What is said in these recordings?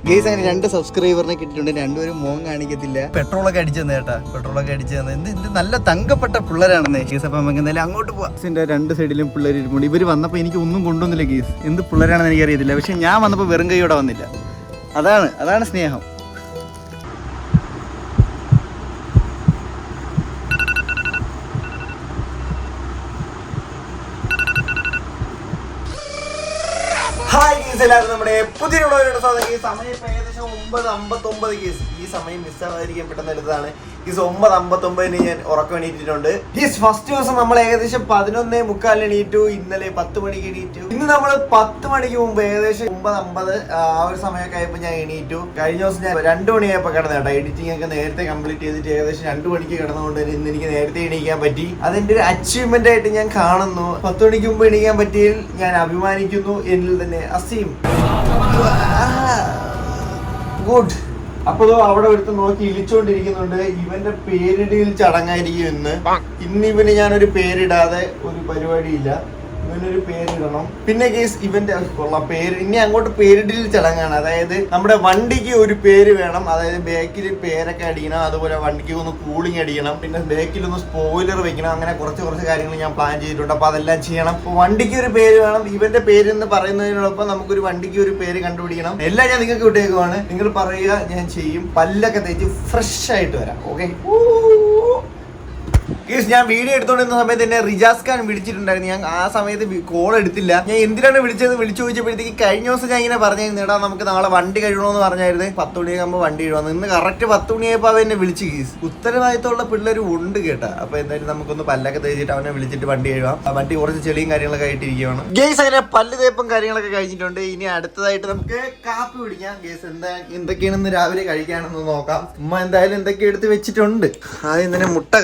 Guys അങ്ങനെ 2 സബ്സ്ക്രൈബറിനെ കിട്ടിയിട്ടുണ്ട്. രണ്ടുപേരും മോൻ കാണിക്കത്തില്ല. പെട്രോളൊക്കെ അടിച്ചു തന്നെ കേട്ടാ. പെട്രോളൊക്കെ അടിച്ചു തന്നെ. എന്ത് നല്ല തങ്കപ്പെട്ട പിള്ളേരാണെന്നേ ഗേസ്. അപ്പം നമുക്ക് എന്തായാലും അങ്ങോട്ട് പോവാം. ഗേസിന്റെ 2 സൈഡിലും പിള്ളേർ ഇരിപ്പുണ്ട്. ഇവർ വന്നപ്പോൾ എനിക്ക് ഒന്നും കൊണ്ടുവന്നില്ല ഗേസ്. എന്ത് പിള്ളേരാണെന്ന് എനിക്കറിയത്തില്ല. പക്ഷെ ഞാൻ വന്നപ്പോൾ വെറും കൈയോടെ വന്നില്ല. അതാണ് സ്നേഹം. ഹായ് ഗീസ്, എല്ലാവരും നമ്മുടെ പുതിയ സമയം ഇപ്പം ഏകദേശം 9:59 ഗീസ്. ഈ സമയം മിസ്സാവാതിരിക്കാൻ പെട്ടെന്ന് എടുത്തതാണ് ഗീസ്. 9:59 ഞാൻ ഉറക്കം എണീറ്റിട്ടുണ്ട് ഗീസ്. ഫസ്റ്റ് ദിവസം നമ്മൾ ഏകദേശം 11:45 എണീറ്റു. ഇന്നലെ 10 മണിക്ക് എണീറ്റു. ഇന്ന് നമ്മൾ 10 മണിക്ക് മുമ്പ് ഏകദേശം 9:50 ആ ഒരു സമയമൊക്കെ ആയപ്പോൾ ഞാൻ എണീറ്റു. കഴിഞ്ഞ ദിവസം ഞാൻ 2 മണിയായപ്പോൾ കിടന്നു കേട്ടോ. എഡിറ്റിംഗ് ഒക്കെ നേരത്തെ കംപ്ലീറ്റ് ചെയ്തിട്ട് ഏകദേശം 2 മണിക്ക് കിടന്നുകൊണ്ട് ഇന്ന് എനിക്ക് നേരത്തെ എണീക്കാൻ പറ്റി. അതിന്റെ ഒരു അച്ചീവ്മെന്റ് ആയിട്ട് ഞാൻ കാണുന്നു. 10 മണിക്ക് മുമ്പ് എണീക്കാൻ പറ്റിയതിൽ ഞാൻ അഭിമാനിക്കുന്നു. എന്നിൽ തന്നെ അസീം ഗുഡ്. അപ്പോഴോ അവിടെ എടുത്ത് നോക്കി ഇളിച്ചോണ്ടിരിക്കുന്നുണ്ട്. ഇവന്റെ പേരിടയിൽ ചടങ്ങായിരിക്കും ഇന്ന് ഇവന് ഞാനൊരു പേരിടാതെ ഒരു പരിപാടിയില്ല. ഇവനൊരു പേരിടണം. പിന്നെ കേസ് ഇവന്റെ ഉള്ള പേര് ഇനി അങ്ങോട്ട് പേരിടൽ ചടങ്ങാണ്. അതായത് നമ്മുടെ വണ്ടിക്ക് ഒരു പേര് വേണം. അതായത് ബാക്കിൽ പേരൊക്കെ അടിക്കണം. അതുപോലെ വണ്ടിക്ക് ഒന്ന് കൂളിംഗ് അടിക്കണം. പിന്നെ ബാക്കിൽ ഒന്ന് സ്പോയിലർ വെക്കണം. അങ്ങനെ കുറച്ച് കാര്യങ്ങൾ ഞാൻ പ്ലാൻ ചെയ്തിട്ടുണ്ട്. അപ്പൊ അതെല്ലാം ചെയ്യണം. അപ്പൊ വണ്ടിക്ക് ഒരു പേര് വേണം. ഇവന്റെ പേര് എന്ന് പറയുന്നതിനോടൊപ്പം നമുക്കൊരു വണ്ടിക്ക് ഒരു പേര് കണ്ടുപിടിക്കണം. എല്ലാം ഞാൻ നിങ്ങൾക്ക് വിട്ടേക്കുവാണ്. നിങ്ങൾ പറയുക, ഞാൻ ചെയ്യും. പല്ലൊക്കെ തേച്ച് ഫ്രഷ് ആയിട്ട് വരാം. ഓക്കെ. ഞാൻ വീഡിയോ എടുത്തോണ്ടിരുന്ന സമയത്ത് എന്നെ റിജാസ് ഖാൻ വിളിച്ചിട്ടുണ്ടായിരുന്നു. ഞാൻ ആ സമയത്ത് കോൾ എടുത്തില്ല. ഞാൻ എന്തിനാണ് വിളിച്ചു ചോദിച്ചപ്പോഴത്തേക്ക് കഴിഞ്ഞ ദിവസം ഞാൻ ഇങ്ങനെ പറഞ്ഞായിരുന്നു, എടാ നമുക്ക് നാളെ വണ്ടി കഴിയണമെന്ന് പറഞ്ഞായിരുന്നു. 10 മണിയാകുമ്പോൾ വണ്ടി കഴിയുമെന്ന്. ഇന്ന് കറക്റ്റ് 10 മണിയായപ്പോൾ അവൻ എന്നെ വിളിച്ച് ഗീസ്. ഉത്തരവാദിത്തമുള്ള പിള്ളേർ ഉണ്ട് കേട്ടാ. അപ്പൊ എന്തായാലും നമുക്കൊന്ന് പല്ലൊക്കെ തേച്ചിട്ട് അവനെ വിളിച്ചിട്ട് വണ്ടി കഴിയാം. വണ്ടി കുറച്ച് ചെളിയും കാര്യങ്ങളൊക്കെ ആയിട്ടിരിക്കുകയാണ് ഗേസ്. അങ്ങനെ പല്ല് തേപ്പും കാര്യങ്ങളൊക്കെ കഴിഞ്ഞിട്ടുണ്ട്. ഇനി അടുത്തതായിട്ട് നമുക്ക് കാപ്പി കുടിക്കാം ഗേസ്. എന്തൊക്കെയാണെന്ന് രാവിലെ കഴിക്കാനെന്ന് നോക്കാം. ഉമ്മ എന്തായാലും എന്തൊക്കെ എടുത്ത് വെച്ചിട്ടുണ്ട്. ആദ്യം തന്നെ മുട്ട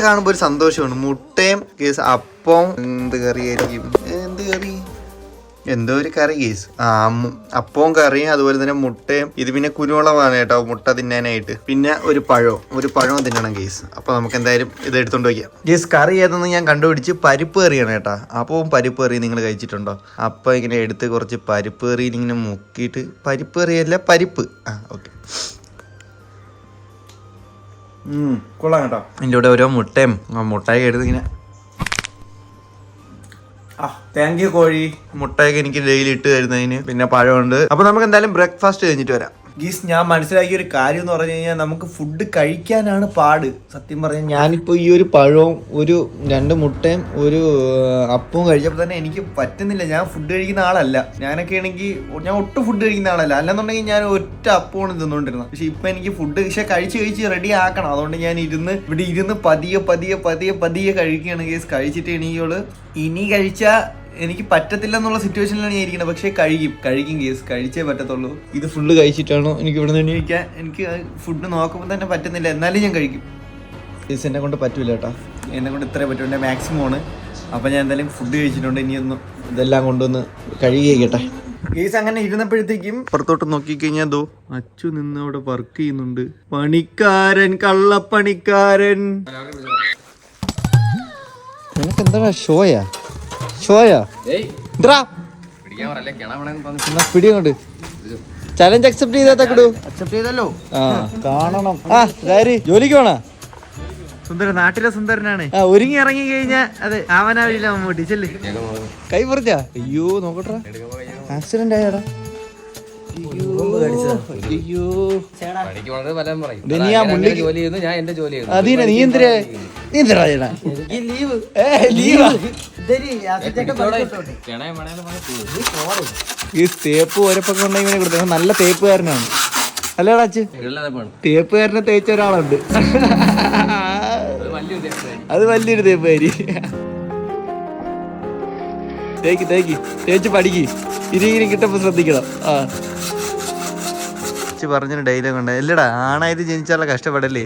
കാണുമ്പോൾ ഒരു സന്തോഷമാണ്. മുട്ടയും കേസ് അപ്പം എന്ത് കറിയായിരിക്കും? എന്തോ ഒരു കറി കേസ്. അപ്പവും കറിയും അതുപോലെ തന്നെ മുട്ടയും. ഇത് പിന്നെ കുരുമുളകാണ് കേട്ടോ മുട്ട തിന്നാനായിട്ട്. പിന്നെ ഒരു പഴവും തിന്നണം കേസ്. അപ്പൊ നമുക്ക് എന്തായാലും ഇത് എടുത്തോണ്ട് വയ്ക്കാം കേസ്. കറി ഏതെന്ന് ഞാൻ കണ്ടുപിടിച്ച് പരിപ്പ് കറിയാണ് കേട്ടോ. അപ്പവും പരിപ്പ് കറി നിങ്ങൾ കഴിച്ചിട്ടുണ്ടോ? അപ്പം ഇങ്ങനെ എടുത്ത് കുറച്ച് പരിപ്പ് കറിയിൽ ഇങ്ങനെ മുക്കിയിട്ട്, പരിപ്പ് കറിയല്ല പരിപ്പ്. ഓക്കെ, കൊള്ളാം കേട്ടോ. എൻ്റെ കൂടെ ഓരോ മുട്ടയൊക്കെ എടുത്ത് ഇങ്ങനെ. താങ്ക് യു കോഴി. മുട്ടയൊക്കെ എനിക്ക് ഡെയിലി ഇട്ട് തരുന്നതിന്. പിന്നെ പഴമുണ്ട്. അപ്പൊ നമുക്ക് എന്തായാലും ബ്രേക്ക്ഫാസ്റ്റ് കഴിഞ്ഞിട്ട് വരാം ഗീസ്. ഞാൻ മനസ്സിലാക്കിയ ഒരു കാര്യം എന്ന് പറഞ്ഞു കഴിഞ്ഞാൽ നമുക്ക് ഫുഡ് കഴിക്കാനാണ് പാട്. സത്യം പറഞ്ഞാൽ ഞാനിപ്പോൾ ഈ ഒരു പഴവും ഒരു 2 മുട്ടയും ഒരു അപ്പവും കഴിച്ചപ്പോൾ തന്നെ എനിക്ക് പറ്റുന്നില്ല. ഞാൻ ഫുഡ് കഴിക്കുന്ന ആളല്ല. ഞാനൊക്കെ ആണെങ്കിൽ ഞാൻ ഒട്ടും ഫുഡ് കഴിക്കുന്ന ആളല്ല. അല്ലെന്നുണ്ടെങ്കിൽ ഞാൻ ഒറ്റ അപ്പമാണ് തിന്നുകൊണ്ടിരുന്നത്. പക്ഷെ ഇപ്പം എനിക്ക് ഫുഡ് കഴിച്ച് റെഡി ആക്കണം. അതുകൊണ്ട് ഞാൻ ഇവിടെ ഇരുന്ന് പതിയെ കഴിക്കുകയാണ് ഗീസ്. കഴിച്ചിട്ട് എനിക്കുള്ളൂ. ഇനി കഴിച്ചാൽ എനിക്ക് പറ്റത്തില്ല എന്നുള്ള സിറ്റുവേഷനിലാണ് ഞാൻ ഇരിക്കുന്നത്. പക്ഷേ കഴിക്കും കേസ്. കഴിച്ചേ പറ്റത്തുള്ളൂ. ഇത് ഫുള്ള് കഴിച്ചിട്ടാണോ എനിക്ക് ഇവിടെ നിന്ന് എണീക്കാൻ? എനിക്ക് ഫുഡ് നോക്കുമ്പോൾ തന്നെ പറ്റുന്നില്ല. എന്നാലും ഞാൻ കഴിക്കും കേസ്. എന്നെ കൊണ്ട് പറ്റൂല കേട്ടോ. എന്നെ കൊണ്ട് ഇത്രേ പറ്റും. എൻ്റെ മാക്സിമം ആണ്. അപ്പം ഞാൻ എന്തായാലും ഫുഡ് കഴിച്ചിട്ടുണ്ട്. ഇനിയൊന്നും ഇതെല്ലാം കൊണ്ടൊന്ന് കഴുകിയേക്കട്ടെ കേസ്. അങ്ങനെ ഇരുന്നപ്പോഴത്തേക്കും പുറത്തോട്ട് നോക്കിക്കഴിഞ്ഞാൽ ദോ അച്ചു നിന്ന് അവിടെ വർക്ക് ചെയ്യുന്നുണ്ട്. പണിക്കാരൻ, കള്ളപ്പണിക്കാരൻ. നിനക്ക് എന്താ ഷോയാ? പിടിയോണ്ട് ചലഞ്ച് അക്സെപ്റ്റ് ചെയ്തല്ലോ. കാണണം. ജോലിക്ക് പോണ നാട്ടിലെ സുന്ദരനാണ്. ഒരുങ്ങി ഇറങ്ങി കഴിഞ്ഞാ അതെ ആവനാവില്ല മമ്മൂട്ടി. ചെല്ല്. കൈ പറിച്ചാ? അയ്യോ നോക്കട്ടെ. ആക്സിഡന്റ് ആയാടാ. ഈ തേപ്പ് ഒരപ്പൊക്കെ ഉണ്ടെങ്കിൽ കൊടുത്ത നല്ല തേപ്പുകാരനാണ്. അല്ലേടാ അച്ഛൻ? തേപ്പുകാരനെ തേച്ച ഒരാളുണ്ട്. അത് വലിയൊരു തേപ്പുകാരി. തേച്ച് പഠിക്ക്. ഇരിക്കും കിട്ടപ്പോ ശ്രദ്ധിക്കണം. പറഞ്ഞൊരു ഡയലോഗ് ഉണ്ട്. അല്ലടാ, ആണായിട്ട് ജനിച്ചാലുള്ള കഷ്ടപ്പെടല്ലേ.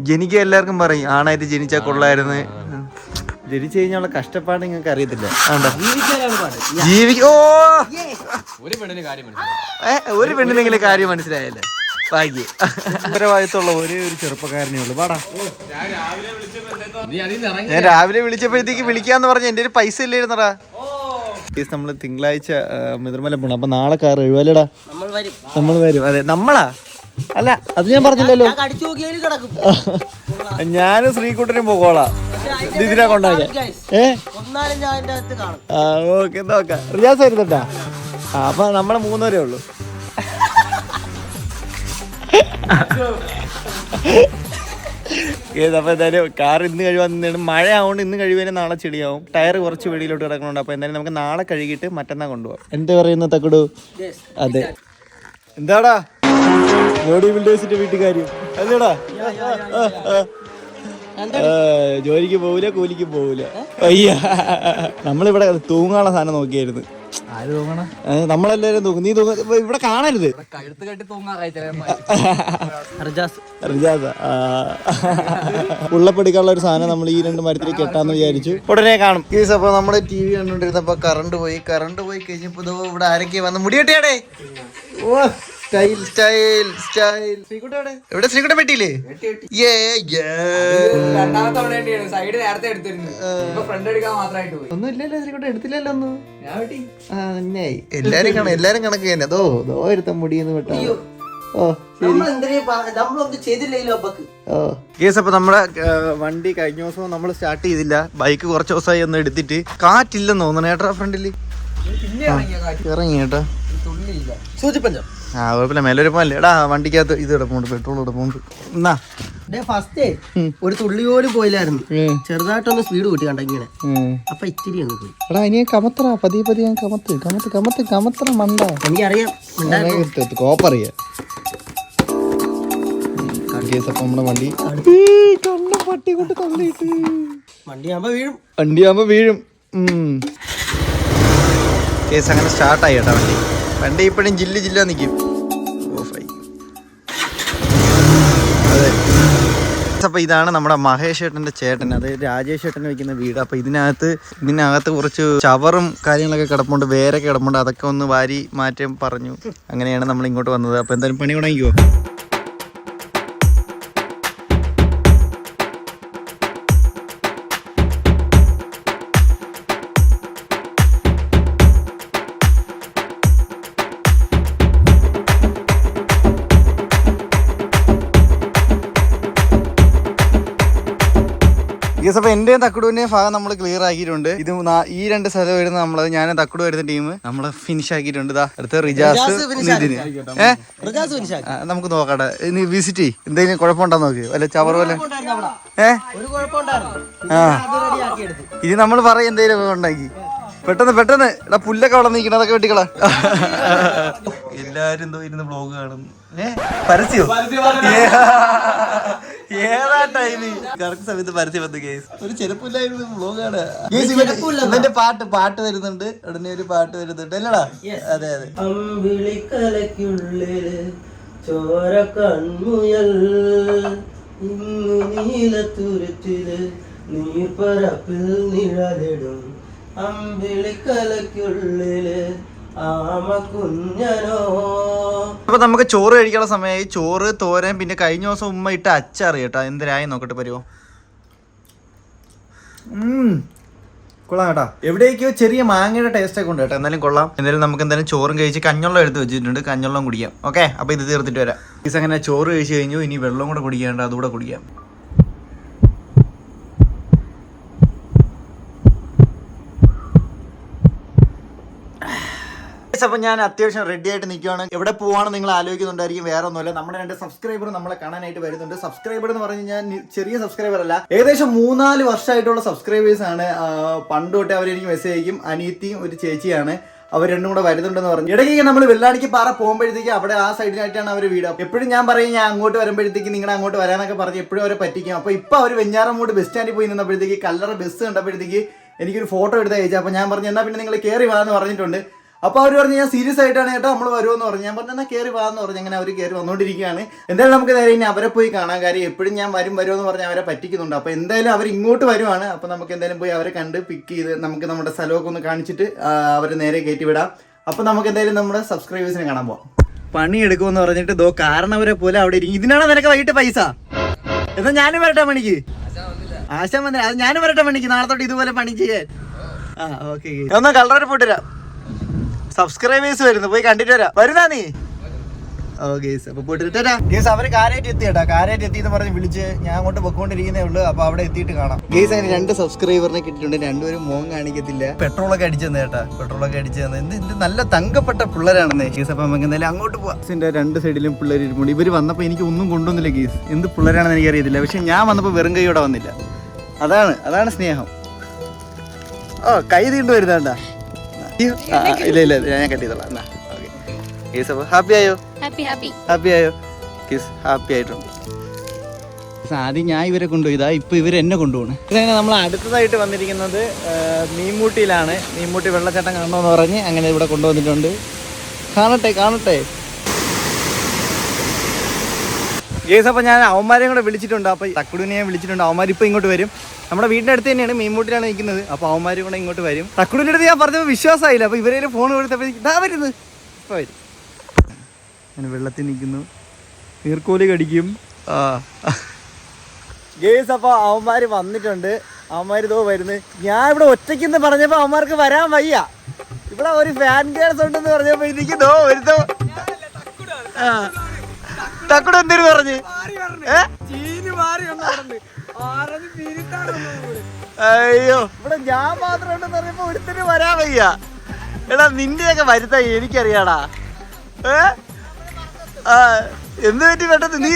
ജനിക്കാൻ എല്ലാവർക്കും പറയും ആണായിട്ട് ജനിച്ചാൽ കൊള്ളായിരുന്നു. ജനിച്ചു കഴിഞ്ഞുള്ള കഷ്ടപ്പാട് നിങ്ങൾക്ക് അറിയത്തില്ല. ഒരു പെണ്ണിനെങ്കിലും കാര്യം മനസ്സിലായല്ലേ? ഭാഗ്യം. ഉത്തരവാദിത്തമുള്ള ഒരേ ഒരു ചെറുപ്പക്കാരനേ ഉള്ളൂ. പാടാ. ഞാൻ രാവിലെ വിളിച്ചപ്പോഴത്തേക്ക് വിളിക്കാന്ന് പറഞ്ഞ എന്റെ ഒരു പൈസ ഇല്ലായിരുന്നടാ. നമ്മൾ തിങ്കളാഴ്ച മിതിർമല പോണം. അപ്പൊ നാളെ കാർ എഴുവല്ലടാ. നമ്മൾ വരും. അതെ നമ്മളാ അല്ല, അത് ഞാൻ പറഞ്ഞില്ലല്ലോ. ഞാനും ശ്രീകുട്ടനും പോകോളാം ഇതിനെ കൊണ്ടാക്കാൻ. ഓക്കെ നോക്കാം. റിയാസ് വരുന്നുണ്ടാ? അപ്പൊ നമ്മളെ 3 പേരേ ഉള്ളൂ. അപ്പൊ എന്തായാലും കാർ ഇന്ന് കഴിവാൻ മഴ ആവുകൊണ്ട് ഇന്ന് കഴിയുന്നതിന് നാളെ ചെടിയാവും. ടയർ കുറച്ച് വെളിയിലോട്ട് കിടക്കുന്നുണ്ട്. അപ്പൊ എന്തായാലും നമുക്ക് നാളെ കഴുകിയിട്ട് മറ്റന്നാ കൊണ്ടുപോകാം. എന്താ പറയുന്ന തക്കുടു? അതെ, എന്താടാ ബോഡി ബിൽഡേഴ്സിന്റെ വീട്ടുകാര്യം അല്ലേടാ? ജോലിക്ക് പോവില്ല, കൂലിക്ക് പോവില്ല. അയ്യ, നമ്മളിവിടെ തൂങ്ങാനുള്ള സാധനം നോക്കിയായിരുന്നു. നമ്മളെല്ലാരും തൂങ്ങും. നീ തൂങ്ങ ഇവിടെ കാണരുത്. ഉള്ളപ്പെടുക്കാനുള്ള ഒരു സാധനം നമ്മൾ ഈ 2 മരത്തിൽ കെട്ടാന്ന് വിചാരിച്ചു. ഉടനെ കാണും കേസ്. അപ്പൊ നമ്മള് TV കണ്ടോണ്ടിരുന്നപ്പോ കറണ്ട് പോയി കഴിഞ്ഞപ്പോ ഇവിടെ ആരൊക്കെ വന്ന് മുടിയെട്ടിയാടേ. ഓ സ്റ്റൈൽ സ്റ്റൈൽ സ്റ്റൈൽ. എവിടെ ശ്രീകുട്ടൻ വെട്ടിയില്ലേ? ഒന്നും ഇല്ലല്ലോ ശ്രീകുട്ടൻ, എടുത്തില്ലല്ലോ ഒന്നും. എല്ലാരും കണക്ക് തന്നെ. അതോ ഒരുത്ത മുടിയെന്ന് വെട്ടാ. കേസ്. അപ്പൊ നമ്മളെ വണ്ടി കഴിഞ്ഞ ദിവസം നമ്മൾ സ്റ്റാർട്ട് ചെയ്തില്ല. ബൈക്ക് കുറച്ച് ദിവസമായി ഒന്ന് എടുത്തിട്ട് കാറ്റില്ലെന്ന് തോന്നണ ഏട്ടാ. ഫ്രണ്ടില് ഇറങ്ങി കേട്ടാ. കുഴപ്പമില്ല. മേലൊരുപ്പല്ലേ എടാ. വണ്ടിക്കകത്ത് ഇത് കിടപ്പുണ്ട്, പെട്രോൾ കിടപ്പുണ്ട്. എന്നാ ഫസ്റ്റ് ഒരു തുള്ളി പോലും പോയില്ലായിരുന്നു. ചെറുതായിട്ടൊന്ന് സ്പീഡ് കൂട്ടി കണ്ട ഇങ്ങനെ. അപ്പൊ ഇത്തിരി അങ്ങ് പോയി. എടാ ഇനി കമത്ര പതിയെ ഞാൻ കമത്ര മണ്ട. എനിക്കറിയാം കോപ്പറിയ. അപ്പൊ നമ്മുടെ വണ്ടി പട്ടി കൊണ്ട് തള്ളിയിട്ട് വണ്ടിയാകുമ്പോ വീഴും. കേസ് അങ്ങനെ സ്റ്റാർട്ടായി കേട്ടാ വണ്ടി ഇപ്പഴും ജില്ല നിൽക്കും. ഓഫായി. അതെ. അപ്പൊ ഇതാണ് നമ്മുടെ മഹേഷ് ഏട്ടന്റെ ചേട്ടൻ, അതായത് രാജേഷ് ഏട്ടൻ വെക്കുന്ന വീട്. അപ്പൊ ഇതിനകത്ത് കുറച്ച് ചവറും കാര്യങ്ങളൊക്കെ കിടപ്പുണ്ട്, വേരൊക്കെ കിടപ്പുണ്ട്. അതൊക്കെ ഒന്ന് വാരി മാറ്റം പറഞ്ഞു. അങ്ങനെയാണ് നമ്മൾ ഇങ്ങോട്ട് വന്നത്. അപ്പൊ എന്തായാലും പണി തുടങ്ങിക്കോ. അപ്പൊ എന്റെയും തക്കുടുവിന്റെയും ഭാഗം നമ്മൾ ക്ലിയർ ആക്കിയിട്ടുണ്ട്. ഇത് ഈ 2 സ്ഥലം വരുന്ന നമ്മളത് ഞാൻ തക്കുടു വരുന്ന ടീം നമ്മള് ഫിനിഷ് ആക്കിയിട്ടുണ്ട്. അടുത്ത റിജാസ്, നിതിന്. നമുക്ക് നോക്കട്ടെ, ഇനി വിസിറ്റ് ചെയ്യ്. എന്തെങ്കിലും കുഴപ്പമുണ്ടോന്ന് നോക്കി. വല്ല ചവർ പോലെ ഇനി നമ്മൾ പറയും എന്തെങ്കിലും ഉണ്ടാക്കി. പെട്ടെന്ന് എടാ പുല്ലൊക്കെ അവിടെ നിൽക്കണം, അതൊക്കെ വെട്ടിക്കളാ. എല്ലാരും എന്തോ ഇരുന്ന് ബ്ലോഗ് കാണും. പരസ്യോ ഏതാ ടൈമ്? കറക്റ്റ് സമയത്ത് പരസ്യം വന്നു. കേസ് ഒരു ചെറുപ്പില്ലായിരുന്നു ബ്ലോഗാണ്. ഇവന്റെ പാട്ട് വരുന്നുണ്ട്. ഉടനെ ഒരു പാട്ട് വരുന്നുണ്ട് അല്ലടാ? അതെ. ചോര കൺമുയൽ നീലത്തുരുത്തില് നീർപ്പരപ്പിൽ നിഴലിടും അമ്പിളിക്കലയ്ക്കുള്ളില് അപ്പൊ നമുക്ക് ചോറ് കഴിക്കാനുള്ള സമയമായി. ചോറ്, തോരൻ, പിന്നെ കഴിഞ്ഞ ദിവസം ഉമ്മ ഇട്ട അച്ചാറ് കേട്ടോ. എന്തരായി നോക്കട്ടെ പരുവോ. കൊള്ളാം കേട്ടോ. എവിടേക്കോ ചെറിയ മാങ്ങയുടെ ടേസ്റ്റ് ഒക്കെ ഉണ്ട് കേട്ടോ. എന്തായാലും കൊള്ളാം. എന്തായാലും നമുക്ക് എന്തായാലും ചോറും കഴിച്ച് കഞ്ഞുള്ളം എടുത്ത് വെച്ചിട്ടുണ്ട്. കഞ്ഞുള്ളം കുടിക്കാം. ഓക്കെ, അപ്പൊ ഇത് തീർത്തിട്ട് വരാം. അങ്ങനെ ചോറ് കഴിച്ച് കഴിഞ്ഞു. ഇനി വെള്ളം കൂടെ കുടിക്കാണ്ട് അതുകൂടെ കുടിക്കാം. അപ്പൊ ഞാൻ അത്യാവശ്യം റെഡി ആയിട്ട് നിൽക്കുകയാണ്. എവിടെ പോവാണ് നിങ്ങൾ ആലോചിക്കുന്നുണ്ടായിരിക്കും. വേറെ ഒന്നുമല്ല, നമ്മുടെ 2 സബ്സ്ക്രൈബർ നമ്മളെ കാണാനായിട്ട് വരുന്നുണ്ട്. സബ്സ്ക്രൈബർ എന്ന് പറഞ്ഞു കഴിഞ്ഞാൽ ചെറിയ സബ്സ്ക്രൈബർ അല്ല, ഏകദേശം 3-4 വർഷമായിട്ടുള്ള സബ്സ്ക്രൈബേഴ്സ് ആണ്. പണ്ട് തൊട്ടേ അവരെനിക്ക് മെസ്സേജ് അയക്കും. അനിയത്തിയും ഒരു ചേച്ചിയാണ്, അവർ 2 കൂടെ വരുന്നുണ്ടെന്ന് പറഞ്ഞു. ഇടയ്ക്ക് നമ്മൾ വെള്ളാണിക്ക് പാറ പോകുമ്പോഴത്തേക്ക് അവിടെ ആ സൈഡിലായിട്ടാണ് അവർ വീട്. എപ്പോഴും ഞാൻ പറയും ഞാൻ അങ്ങോട്ട് വരുമ്പോഴത്തേക്ക് നിങ്ങളുടെ അങ്ങോട്ട് വരാനൊക്കെ പറഞ്ഞ് എപ്പോഴും അവരെ പറ്റിക്കും. അപ്പൊ ഇപ്പൊ അവർ വെഞ്ഞാറമൂട് ബസ് സ്റ്റാൻഡിൽ പോയി നിന്നപ്പോഴത്തേക്ക് കല്ലറ ബസ് കണ്ടപ്പോഴത്തേക്ക് എനിക്കൊരു ഫോട്ടോ എടുത്ത് അയച്ചു. അപ്പൊ ഞാൻ പറഞ്ഞു എന്നാ പിന്നെ നിങ്ങൾ കയറി വാന്ന് പറഞ്ഞിട്ടുണ്ട്. അപ്പോൾ അവർ പറഞ്ഞു ഞാൻ സീരിയസ് ആയിട്ടാണ് കേട്ടോ നമ്മൾ വരുമെന്ന് പറഞ്ഞു. ഞാൻ പറഞ്ഞു എന്നാൽ കയറി വാന്ന് പറഞ്ഞു. അങ്ങനെ അവർ കയറി വന്നുകൊണ്ടിരിക്കുകയാണ്. എന്തായാലും നമുക്ക് നേരെ ഇനി അവരെ പോയി കാണാൻ. കാര്യം എപ്പോഴും ഞാൻ വരുമെന്ന് പറഞ്ഞ് അവരെ പറ്റിക്കുന്നുണ്ട്. അപ്പോൾ എന്തായാലും അവർ ഇങ്ങോട്ട് വരുവാണ്. അപ്പോൾ നമുക്ക് എന്തായാലും പോയി അവരെ കണ്ട് പിക്ക് ചെയ്ത് നമുക്ക് നമ്മുടെ സ്ഥലമൊക്കെ ഒന്ന് കാണിച്ചിട്ട് അവരെ നേരെ കയറ്റി വിടാം. അപ്പോൾ നമുക്ക് എന്തായാലും നമ്മുടെ സബ്സ്ക്രൈബേഴ്സിനെ കാണാൻ പോവാം. പണി എടുക്കുമെന്ന് പറഞ്ഞിട്ട് ദോ കാരണവരെ പോലെ അവിടെ ഇരിക്കും. ഇതിനാണോ നിനക്ക് വൈകിട്ട് പൈസ? എന്നാൽ ഞാനും വരട്ടെ പണിക്ക്. ആശാൻ വന്നില്ല, അത് ഞാനും വരട്ടെ പണിക്ക് നാളെ തൊട്ട് ഇതുപോലെ പണി ചെയ്യാൻ. ഒന്ന് കളറൊരു പോയിട്ട് വരാം. സബ്സ്ക്രൈബേഴ്സ് വരുന്നു, പോയി കണ്ടിട്ട് വരാം. വരുന്നാ നീ? അവര് കാരായിട്ട് എത്തി കേട്ടാ. കാരായിട്ട് എത്തി എന്ന് പറഞ്ഞ് വിളിച്ച് ഞാൻ അങ്ങോട്ട് പൊക്കോണ്ടിരിക്കുന്നേ ഉള്ളൂ. അപ്പൊ അവിടെ എത്തിയിട്ട് കാണാം. ഗേസ് അങ്ങനെ 2 സബ്സ്ക്രൈബറിനെ കിട്ടിയിട്ടുണ്ട്. രണ്ടുപേരും മോൻ കാണിക്കത്തില്ല. പെട്രോളൊക്കെ അടിച്ചു തന്നെ കേട്ടാ. പെട്രോളൊക്കെ അടിച്ചു തന്നെ. എന്ത് നല്ല തങ്കപ്പെട്ട പിള്ളേരാണെന്നേ ഗേസ്. അപ്പൊ നമുക്ക് എന്തായാലും അങ്ങോട്ട് പോവാം. ഗേസിന്റെ 2 സൈഡിലും പിള്ളേർ ഇരുമുണ്ട്. ഇവര് വന്നപ്പോ എനിക്ക് ഒന്നും കൊണ്ടുവന്നില്ല ഗേസ്. എന്ത് പിള്ളേരാണെന്ന് എനിക്കറിയത്തില്ല. പക്ഷെ ഞാൻ വന്നപ്പോ വെറും കൈയോടെ വന്നില്ല. അതാണ് സ്നേഹം. ഓ കൈ തീണ്ടു വരുന്നേണ്ടാ. ഇല്ല ഞാൻ കെട്ടിയതോളാം. എന്നാ ഓക്കെ. ഹാപ്പി ആയോ? ഹാപ്പി ആയോ? കിസ് ഹാപ്പി ആയിട്ടുണ്ട്. ആദ്യം ഞാൻ ഇവരെ കൊണ്ടുപോയതാ, ഇപ്പൊ ഇവര് എന്നെ കൊണ്ടുപോകണം. ഇതങ്ങനെ നമ്മൾ അടുത്തതായിട്ട് വന്നിരിക്കുന്നത് മീൻമുട്ടിയിലാണ്. മീൻമുട്ടി വെള്ളച്ചാട്ടം കാണണമെന്ന് പറഞ്ഞ് അങ്ങനെ ഇവിടെ കൊണ്ടുവന്നിട്ടുണ്ട്. കാണട്ടെ ഗേസ്. അപ്പോൾ ഞാൻ അവന്മാരെയും കൂടെ വിളിച്ചിട്ടുണ്ട്. അപ്പോൾ തക്കുടിനെ വിളിച്ചിട്ടുണ്ട്. അവന്മാർ ഇപ്പോൾ ഇങ്ങോട്ട് വരും. നമ്മുടെ വീടിൻ്റെ അടുത്ത് തന്നെയാണ്, മീൻമുട്ടിലാണ് നിൽക്കുന്നത്. അപ്പോൾ അവന്മാരും കൂടെ ഇങ്ങോട്ട് വരും. തക്കുടിൻ്റെ അടുത്ത് ഞാൻ പറഞ്ഞപ്പോൾ വിശ്വാസമായില്ല. അപ്പോൾ ഇവരെ ഫോൺ കൊടുത്തപ്പോൾ ഇതാ വരുന്നത്. ഇപ്പോൾ വരും. അങ്ങനെ വെള്ളത്തിൽ നിൽക്കുന്നു. നീർക്കോലി കടിക്കും. ഗേസ്. അപ്പോൾ അവന്മാർ വന്നിട്ടുണ്ട്. അവന്മാർ ഇതോ വരുന്നത്. ഞാൻ ഇവിടെ ഒറ്റയ്ക്കെന്ന് പറഞ്ഞപ്പോൾ അവന്മാർക്ക് വരാൻ വയ്യ. ഇവിടെ ഒരു ഫാൻ ഗേൾസ് ഉണ്ടെന്ന് പറഞ്ഞപ്പോൾ ഇരിക്കുന്നോ ഒരുത്തോ. തക്കുട എന്തിനു പറഞ്ഞ്? അയ്യോ ഇവിടെ ഞാൻ മാത്രം ഉണ്ടെന്ന് പറഞ്ഞപ്പോ ഒരുത്തിന് വരാൻ വയ്യ. എടാ നിന്റെയൊക്കെ വരുത്താ എനിക്കറിയാടാ. എന്ത് പറ്റി പെട്ടെന്ന് നീ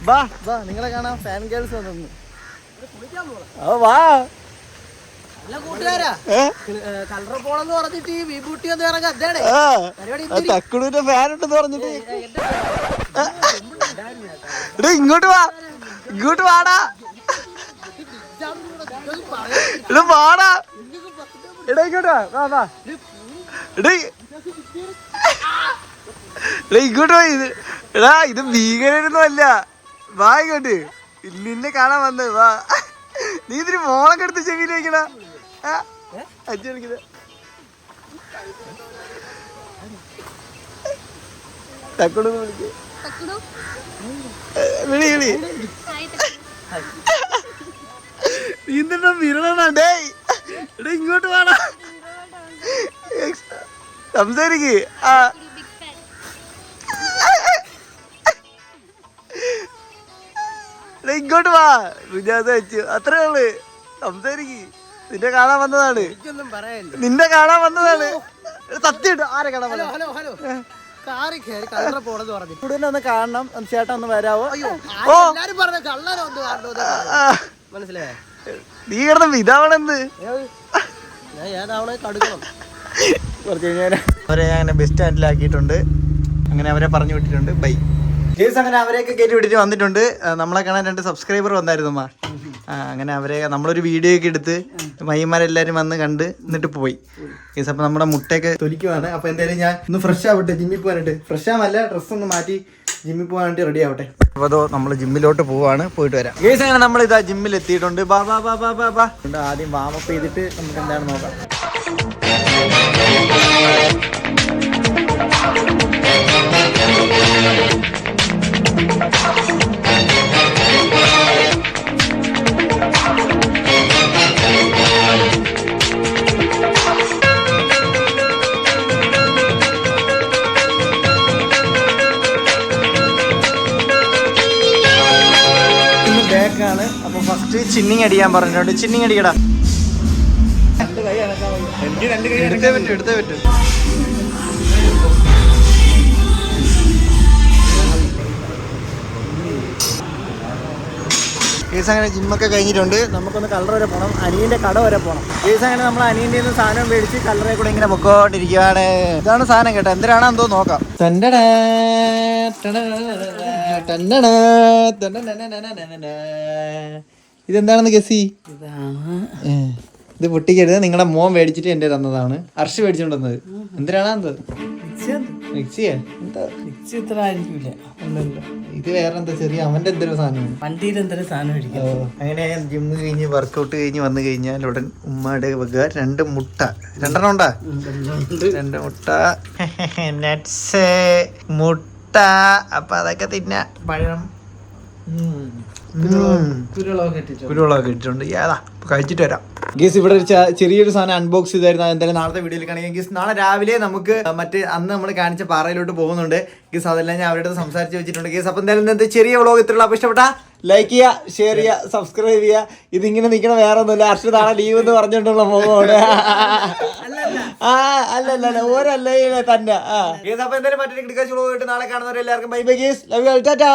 വാ നിങ്ങളെ കാണാം. ഫാൻ ഗേൾസ് വന്നു. വാ തക്കുടൂന്റെ ഫാൻ ഉണ്ടെന്ന് പറഞ്ഞിട്ട് ഇങ്ങോട്ട് വാടാ വാടാ. എടാ ഇങ്ങോട്ട് വാ. ഇങ്ങോട്ട് പോയി. എടാ ഇത് ഭീകരൊന്നും അല്ല. വാ ഇങ്ങോട്ട്. നിന്നെ കാണാൻ വന്നത്. വാ. നീ ഇതിന് മോളൊക്കെ എടുത്ത് ചെവിയിൽ വെക്കണ. അച്ഛൻ കളിക്കുന്ന തക്കോട് വിളിക്ക. വിളി നീന്തിട്ട വിരളണ. ഡേ ഇങ്ങോട്ട് വേണ സംസാരിക്ക്. ഇങ്ങോട്ട് വാ. വിജാത വെച്ചു അത്രേ ഉള്ളു. സംസാരിക്ക്. നിന്നെ കാണാൻ വന്നതാണ്. സത്യം. ആരെ കാണാൻ കൂടുതൽ ഒന്ന് കാണണം. ചേട്ടാ ഒന്ന് വരാവോ? മനസ്സിലായോ? നീ കിടന്ന ഇതാവണെന്ത് കുറച്ച് കഴിഞ്ഞാൽ അവരെ ഞാൻ അങ്ങനെ ബസ് സ്റ്റാൻഡിലാക്കിയിട്ടുണ്ട്. അങ്ങനെ അവരെ പറഞ്ഞു വിട്ടിട്ടുണ്ട്. ബൈ കേസ്. അങ്ങനെ അവരെയൊക്കെ കയറ്റി വിട്ടിട്ട് വന്നിട്ടുണ്ട്. നമ്മളെ കാണാൻ 2 സബ്സ്ക്രൈബർ വന്നായിരുന്നു അമ്മ. അങ്ങനെ അവരെ നമ്മളൊരു വീഡിയോ ഒക്കെ എടുത്ത് മയ്യന്മാരെല്ലാവരും വന്ന് കണ്ട് എന്നിട്ട് പോയി കേസ്. അപ്പോൾ നമ്മുടെ മുട്ടയൊക്കെ തൊലിക്കുവാണ്. അപ്പോൾ എന്തായാലും ഞാൻ ഒന്ന് ഫ്രഷ് ആവട്ടെ. ജിമ്മിൽ പോകാനായിട്ട്. ഫ്രഷ് ആവല്ല, ഡ്രസ്സ് ഒന്ന് മാറ്റി ജിമ്മിൽ പോകാനായിട്ട് റെഡി ആവട്ടെ. അപ്പോൾ അതോ നമ്മൾ ജിമ്മിലോട്ട് പോവാണ്. പോയിട്ട് വരാം കേസ്. അങ്ങനെ നമ്മൾ ഇതാ ജിമ്മിൽ എത്തിയിട്ടുണ്ട്. ബാ ആദ്യം വാമപ്പ് ചെയ്തിട്ട് നമുക്ക് എന്താണ് നോക്കാം. ബാക്കാണ്. അപ്പൊ ഫസ്റ്റ് ചിന്നിങ് അടിക്കാൻ പറഞ്ഞിട്ടുണ്ട്. ചിന്നിങ് അടിക്കടാ. എടുത്തേ പറ്റൂ. കേസ്. അങ്ങനെ ജിമ്മൊക്കെ കഴിഞ്ഞിട്ടുണ്ട്. നമുക്കൊന്ന് കളർ വരെ പോകണം. അനിയൻ്റെ കട വരെ പോകണം കേസ്. അങ്ങനെ നമ്മൾ അനിയൻ്റെ നിന്ന് സാധനം മേടിച്ച് കളറെ കൂടെ ഇങ്ങനെ പൊക്കോണ്ടിരിക്കുകയാണ്. ഇതാണ് സാധനം കേട്ടോ. എന്തിനാണെന്ന് എന്തോ നോക്കാം. ഇതെന്താണെന്ന് ഗസി? ഇത് പൊട്ടിക്കരുത്. നിങ്ങളുടെ മോൻ മേടിച്ചിട്ട് എന്റെ തന്നതാണ്. അർഷ് മേടിച്ചോണ്ട് വന്നത്. എന്തിനാണ് മിക്സിയാ? ഇത് വേറെ എന്താ ചെറിയ അവന്റെ എന്തൊരു സാധനം. അങ്ങനെ ജിമ്മ് കഴിഞ്ഞ് വർക്കൗട്ട് കഴിഞ്ഞ് വന്നു കഴിഞ്ഞാൽ ഉടൻ ഉമ്മയുടെ വക 2 മുട്ട. 2 ഉണ്ടാ? 2 മുട്ട, നട്ട്സ്, മുട്ട. അപ്പൊ അതൊക്കെ തിന്ന. പഴം കുരുമുളകൊക്കെ ഇട്ടിട്ടുണ്ട് ഏതാ കഴിച്ചിട്ട് വരാം ഗീസ്. ഇവിടെ ഒരു ചെറിയൊരു സാധനം അൺബോക്സ് ചെയ്തായിരുന്നു. എന്തായാലും നാളത്തെ വീഡിയോയിൽ കാണിക്കാം ഗീസ്. നാളെ രാവിലെ നമുക്ക് മറ്റേ അന്ന് നമ്മൾ കാണിച്ച പാറയിലോട്ട് പോകുന്നുണ്ട് ഗീസ്. അതെല്ലാം ഞാൻ അവരുടെ സംസാരിച്ച് വെച്ചിട്ടുണ്ട് ഗീസ്. അപ്പം എന്തായാലും ഇന്നത്തെ ചെറിയ വ്ളോഗ് ഇത്രയുള്ള. അപ്പോൾ ഇഷ്ടപ്പെട്ട ലൈക്ക് ചെയ്യുക, ഷെയർ ചെയ്യുക, സബ്സ്ക്രൈബ് ചെയ്യുക. ഇതിങ്ങനെ നിൽക്കണം വേറെ ഒന്നുമില്ല. അർഷ് നാളെ ലീവ് എന്ന് പറഞ്ഞിട്ടുള്ള മുഖമാണ്. അല്ലല്ല ഓരല്ല തന്നെ. അപ്പൊ എന്തായാലും മറ്റൊരു കിടക്കാച്ച് വ്ളോഗ് ആയിട്ട് നാളെ കാണുന്നവരെല്ലാവർക്കും bye bye guys. Love you. Tata.